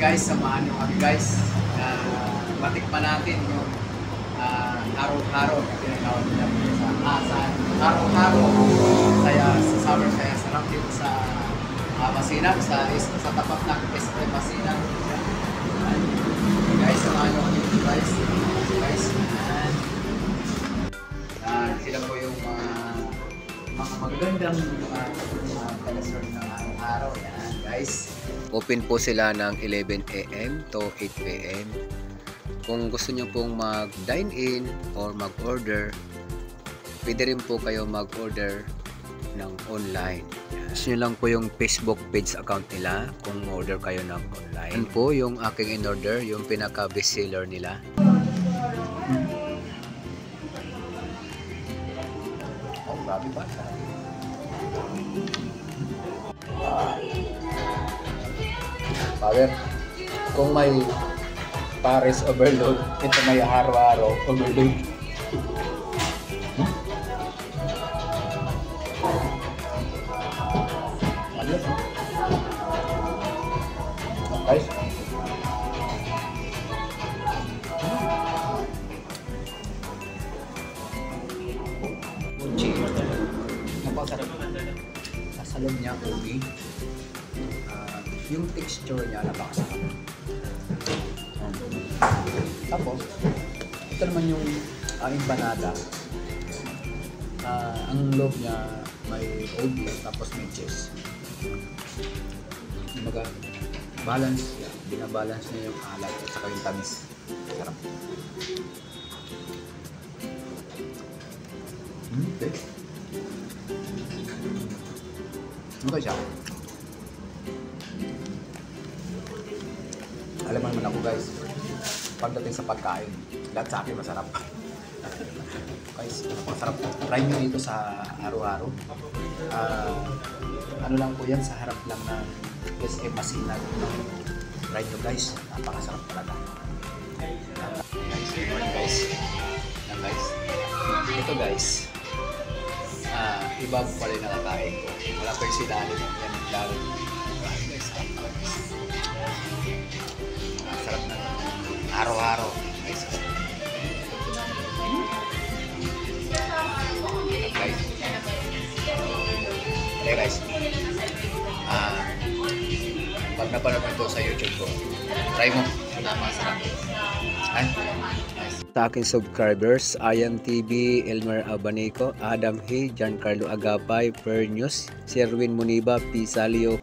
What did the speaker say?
guys, samahan nyo kami guys. Matikman natin yung haro-haro na tinatawag nila sa asan. Haro-haro kaya sa summer, kaya sarap dito sa Masinag, sa tapat ng SP Masinag. Guys, samahan nyo kami guys. Sila po yung mga magagandang taga-serve ng araw-araw. Yan guys. Open po sila ng 11 AM to 8 PM. Kung gusto nyo pong mag-dine in or mag-order, pwede rin po kayo mag-order ng online. Gusto nyo lang po yung Facebook page account nila kung order kayo ng online. Yan po yung aking in-order, yung pinaka-best seller nila. Oh, grabe ba? Power, kung may Paris overload, ito may haro-haro overload. Guys, mochi, napakasarap. Sa loob niya, ubi. Yung texture niya, napakasarap. Tapos, ito naman yung empanada. Ang loob niya may old beef, tapos may cheese. Kumbaga, balance niya. Binabalance niya yung alat at saka yung tamis. Sarap. Okay. Ano siya? Alam mo naman ako guys, pagdating sa pagkain, lahat sa akin masarap. Guys, masarap. Try nyo dito sa araw-araw. Ano lang po yan, sa harap lang ng SM Masinag. Try nyo guys, napakasarap talaga. Guys, good morning guys. Ito guys, iba po pala yung nakakain ko. Wala pa yung silalim. Yan, lalo. Guys, sarap na araw-araw guys. Okay guys, pag napanood mo ito sa YouTube ko, try mo, masarap. Sa aking subscribers, Ayam TV, Elmer Abanico, Adam Hay, Giancarlo Agapay, Per News, Sherwin Muniba, P. Salio,